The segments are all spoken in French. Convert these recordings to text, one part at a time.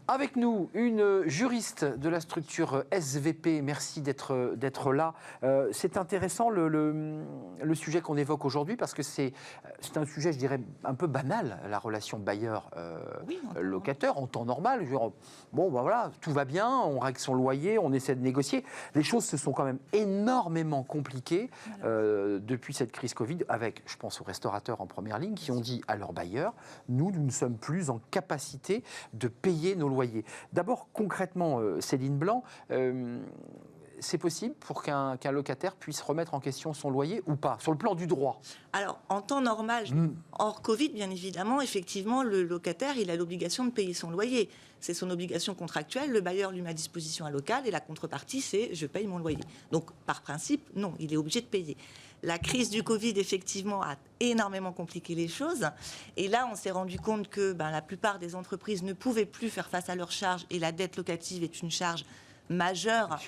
Avec nous, une juriste de la structure SVP. Merci d'être là. C'est intéressant le sujet qu'on évoque aujourd'hui parce que c'est un sujet, je dirais, un peu banal, la relation bailleur-locataire en temps normal. Genre, bon, ben voilà, tout va bien, on règle son loyer, on essaie de négocier. Les choses se sont quand même énormément compliquées depuis cette crise Covid, avec, je pense, aux restaurateurs en première ligne qui ont dit à leurs bailleurs, nous ne sommes plus en capacité de payer nos loyers. D'abord, concrètement, Céline Blanc, c'est possible pour qu'un locataire puisse remettre en question son loyer ou pas, sur le plan du droit? Alors, en temps normal, hors Covid, bien évidemment, effectivement, le locataire, il a l'obligation de payer son loyer. C'est son obligation contractuelle. Le bailleur lui met à disposition un local et la contrepartie, c'est je paye mon loyer. Donc, par principe, non, il est obligé de payer. La crise du Covid, effectivement, a énormément compliqué les choses. Et là, on s'est rendu compte que la plupart des entreprises ne pouvaient plus faire face à leurs charges et la dette locative est une charge majeure.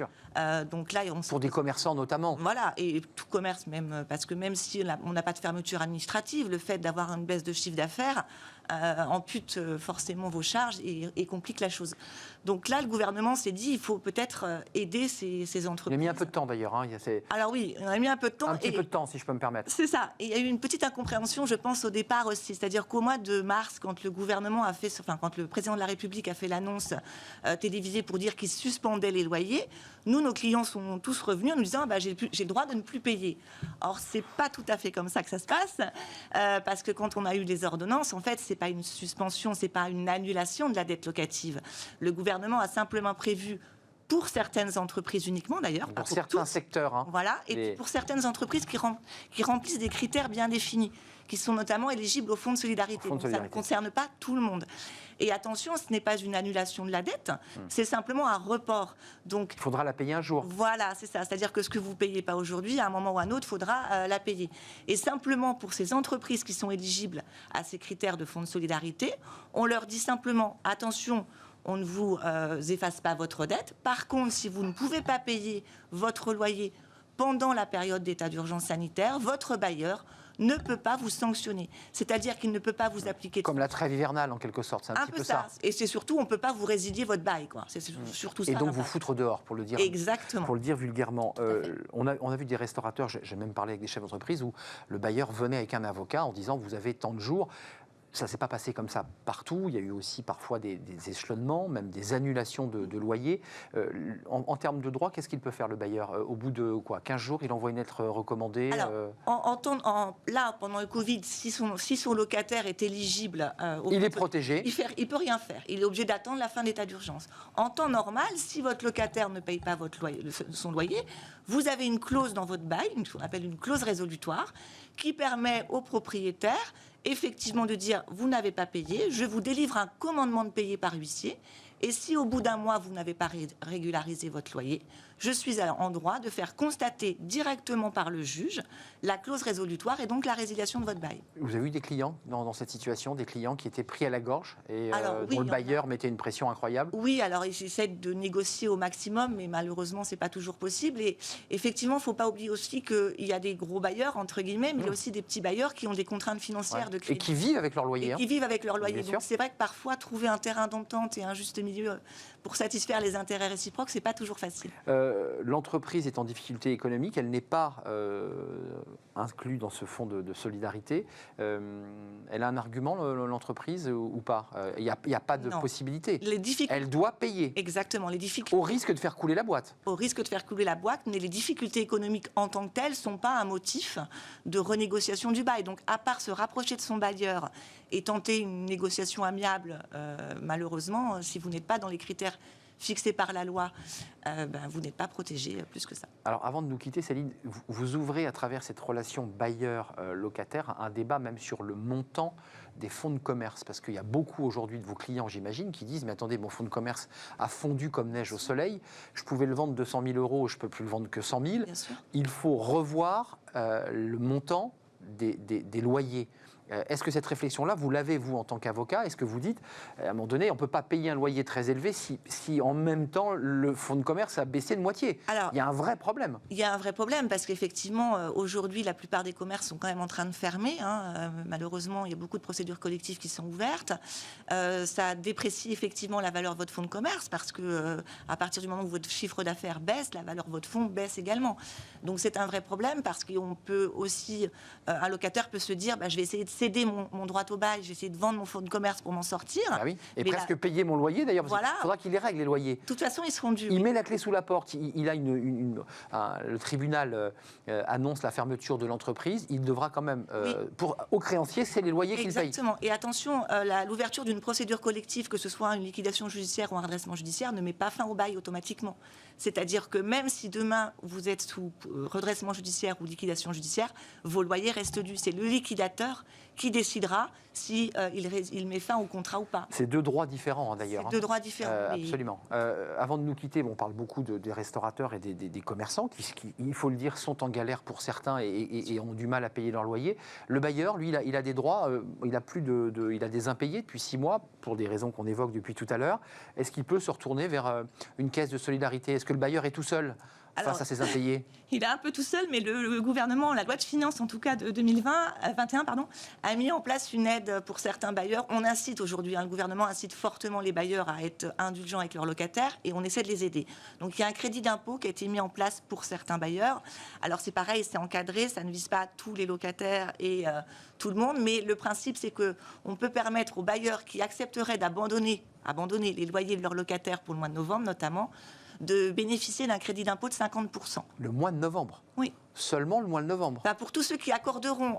Donc là, pour des commerçants notamment. Voilà, et tout commerce même, parce que même si on n'a pas de fermeture administrative, le fait d'avoir une baisse de chiffre d'affaires ampute forcément vos charges et complique la chose. Donc là, le gouvernement s'est dit, il faut peut-être aider ces entreprises. Il a mis un peu de temps d'ailleurs. Alors oui, on a mis un peu de temps. Un petit peu de temps, si je peux me permettre. C'est ça. Et il y a eu une petite incompréhension, je pense, au départ aussi. C'est-à-dire qu'au mois de mars, quand le président de la République a fait l'annonce télévisée pour dire qu'il suspendait les loyers, nous, nos clients sont tous revenus en nous disant j'ai le droit de ne plus payer. Or, c'est pas tout à fait comme ça que ça se passe, parce que quand on a eu les ordonnances, en fait, c'est pas une suspension, c'est pas une annulation de la dette locative. Le gouvernement a simplement prévu, pour certaines entreprises uniquement d'ailleurs, pour certains secteurs. Voilà, et pour certaines entreprises qui remplissent des critères bien définis, qui sont notamment éligibles au fonds de solidarité. Donc ça ne concerne pas tout le monde. Et attention, ce n'est pas une annulation de la dette, c'est simplement un report. Donc, il faudra la payer un jour. Voilà, c'est ça. C'est-à-dire que ce que vous ne payez pas aujourd'hui, à un moment ou à un autre, il faudra la payer. Et simplement, pour ces entreprises qui sont éligibles à ces critères de fonds de solidarité, on leur dit simplement, attention, on ne vous efface pas votre dette. Par contre, si vous ne pouvez pas payer votre loyer pendant la période d'état d'urgence sanitaire, votre bailleur ne peut pas vous sanctionner. C'est-à-dire qu'il ne peut pas vous appliquer... Comme la trêve hivernale, en quelque sorte. C'est un petit peu ça. Et c'est surtout, on ne peut pas vous résilier votre bail, quoi. C'est surtout ça. Et donc vous foutre dehors, pour le dire. Exactement. Pour le dire vulgairement. On a vu des restaurateurs, j'ai même parlé avec des chefs d'entreprise, où le bailleur venait avec un avocat en disant, vous avez tant de jours. Ça ne s'est pas passé comme ça partout. Il y a eu aussi parfois des échelonnements, même des annulations de loyers. En termes de droit, qu'est-ce qu'il peut faire, le bailleur? Au bout de 15 jours, il envoie une lettre recommandée. Alors, là, pendant le Covid, si son locataire est éligible... il est protégé. Il ne peut rien faire. Il est obligé d'attendre la fin de l'état d'urgence. En temps normal, si votre locataire ne paye pas son loyer, vous avez une clause dans votre bail, ce qu'on appelle une clause résolutoire, qui permet au propriétaire effectivement de dire vous n'avez pas payé, je vous délivre un commandement de payer par huissier, et si au bout d'un mois vous n'avez pas régularisé votre loyer, je suis en droit de faire constater directement par le juge la clause résolutoire et donc la résiliation de votre bail. Vous avez eu des clients dans cette situation, des clients qui étaient pris à la gorge et oui, dont le bailleur mettait une pression incroyable? Oui, alors ils essaient de négocier au maximum, mais malheureusement c'est pas toujours possible. Et effectivement, il ne faut pas oublier aussi qu'il y a des gros bailleurs, entre guillemets, mais il y a aussi des petits bailleurs qui ont des contraintes financières de crédit. Et qui vivent avec leur loyer. Qui vivent avec leur loyer. Donc c'est vrai que parfois trouver un terrain d'entente et un juste milieu pour satisfaire les intérêts réciproques, c'est pas toujours facile. L'entreprise est en difficulté économique, elle n'est pas inclue dans ce fonds de solidarité. Elle a un argument, l'entreprise, ou pas? Il n'y a pas de possibilité. Elle doit payer. Exactement. Les difficultés... Au risque de faire couler la boîte. Au risque de faire couler la boîte, mais les difficultés économiques en tant que telles ne sont pas un motif de renégociation du bail. Donc, à part se rapprocher de son bailleur et tenter une négociation amiable, malheureusement, si vous n'êtes pas dans les critères fixés par la loi, vous n'êtes pas protégé plus que ça. Alors, avant de nous quitter, Céline, vous ouvrez à travers cette relation bailleur-locataire un débat même sur le montant des fonds de commerce, parce qu'il y a beaucoup aujourd'hui de vos clients, j'imagine, qui disent « mais attendez, mon fonds de commerce a fondu comme neige au soleil, je pouvais le vendre 200 000 €, je ne peux plus le vendre que 100 000 ». Il faut revoir le montant des loyers. Est-ce que cette réflexion-là, vous l'avez, vous, en tant qu'avocat? Est-ce que vous dites, à un moment donné, on ne peut pas payer un loyer très élevé si en même temps, le fonds de commerce a baissé de moitié? Alors, il y a un vrai problème. Il y a un vrai problème parce qu'effectivement, aujourd'hui, la plupart des commerces sont quand même en train de fermer. Malheureusement, il y a beaucoup de procédures collectives qui sont ouvertes. Ça déprécie effectivement la valeur de votre fonds de commerce parce que à partir du moment où votre chiffre d'affaires baisse, la valeur de votre fonds baisse également. Donc c'est un vrai problème parce qu'on peut aussi, un locataire peut se dire, je vais essayer de céder mon droit au bail, je vais essayer de vendre mon fonds de commerce pour m'en sortir. Ah oui. Et mais presque payer mon loyer d'ailleurs, parce Voilà. qu'il faudra qu'il les règle les loyers. De toute façon, ils seront dus. Il met la clé sous la porte, il a le tribunal annonce la fermeture de l'entreprise, il devra quand même, aux créanciers, c'est les loyers qu'il paye. Exactement. Et attention, l'ouverture d'une procédure collective, que ce soit une liquidation judiciaire ou un redressement judiciaire, ne met pas fin au bail automatiquement. C'est-à-dire que même si demain vous êtes sous redressement judiciaire ou liquidation judiciaire, vos loyers restent dus. C'est le liquidateur qui décidera si il met fin au contrat ou pas. C'est deux droits différents d'ailleurs. C'est deux droits différents. Absolument. Avant de nous quitter, on parle beaucoup des restaurateurs et des commerçants qui, il faut le dire, sont en galère pour certains et ont du mal à payer leur loyer. Le bailleur, lui, il a des droits, il a des impayés depuis 6 mois, pour des raisons qu'on évoque depuis tout à l'heure. Est-ce qu'il peut se retourner vers une caisse de solidarité? Est-ce que le bailleur est tout seul face à ses impayés? Il est un peu tout seul, mais le gouvernement, la loi de finances en tout cas de 2021, a mis en place une aide pour certains bailleurs. On incite aujourd'hui, le gouvernement incite fortement les bailleurs à être indulgents avec leurs locataires et on essaie de les aider. Donc il y a un crédit d'impôt qui a été mis en place pour certains bailleurs. Alors c'est pareil, c'est encadré, ça ne vise pas tous les locataires et tout le monde, mais le principe c'est qu'on peut permettre aux bailleurs qui accepteraient d'abandonner les loyers de leurs locataires pour le mois de novembre notamment, de bénéficier d'un crédit d'impôt de 50%. Le mois de novembre? Oui. Seulement le mois de novembre? Pour tous ceux qui accorderont,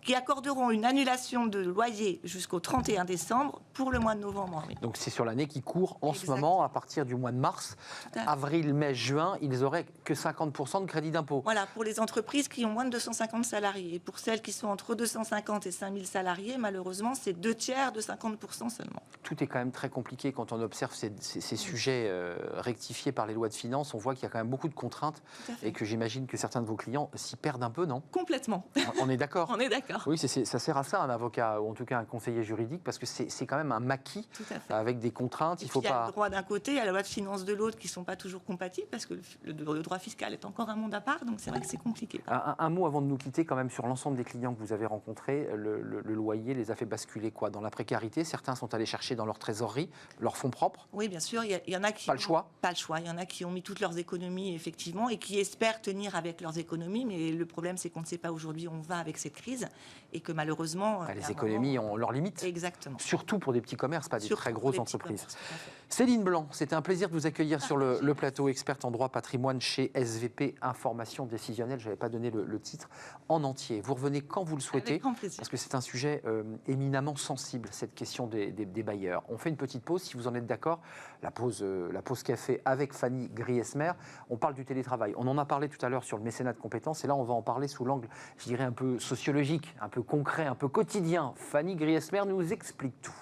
qui accorderont une annulation de loyer jusqu'au 31 décembre pour le mois de novembre. Oui. Donc c'est sur l'année qui court en ce moment, à partir du mois de mars, avril, mai, juin, ils n'auraient que 50% de crédit d'impôt. Voilà, pour les entreprises qui ont moins de 250 salariés. Et pour celles qui sont entre 250 et 5000 salariés, malheureusement, c'est 2/3 de 50% seulement. Tout est quand même très compliqué quand on observe ces sujets rectifiés par les lois de finances. On voit qu'il y a quand même beaucoup de contraintes et que j'imagine que certains de vos clients s'y perdent un peu, non? Complètement. On est d'accord? On est d'accord. Oui, ça sert à ça, un avocat, ou en tout cas un conseiller juridique, parce que c'est quand même un maquis avec des contraintes. Il y a le droit d'un côté, il y a la loi de finances de l'autre qui ne sont pas toujours compatibles, parce que le droit fiscal est encore un monde à part, donc c'est vrai que c'est compliqué. Un mot avant de nous quitter, quand même, sur l'ensemble des clients que vous avez rencontrés. Le loyer les a fait basculer quoi? Dans la précarité? Certains sont allés chercher dans leur trésorerie leurs fonds propres? Oui, bien sûr. Il y en a qui Pas le choix? Pas le choix. Il y en a qui ont mis toutes leurs économies, effectivement, et qui espèrent tenir avec leurs économies, mais le problème, c'est qu'on ne sait pas aujourd'hui où on va avec cette crise, et que malheureusement... les économies ont leurs limites. Exactement. Surtout pour des petits commerces, pas des très grosses entreprises. Commerces, Céline Blanc, c'était un plaisir de vous accueillir sur le plateau, experte en droit patrimoine chez SVP Information Décisionnelle. Je n'avais pas donné le titre en entier. Vous revenez quand vous le souhaitez, avec grand plaisir. Parce que c'est un sujet éminemment sensible, cette question des bailleurs. On fait une petite pause, si vous en êtes d'accord, la pause café avec Fanny Griesmer. On parle du télétravail. On en a parlé tout à l'heure sur le mécénat de compétences, et là on va en parler sous l'angle, je dirais, un peu sociologique, un peu concret, un peu quotidien. Fanny Griesmer nous explique tout.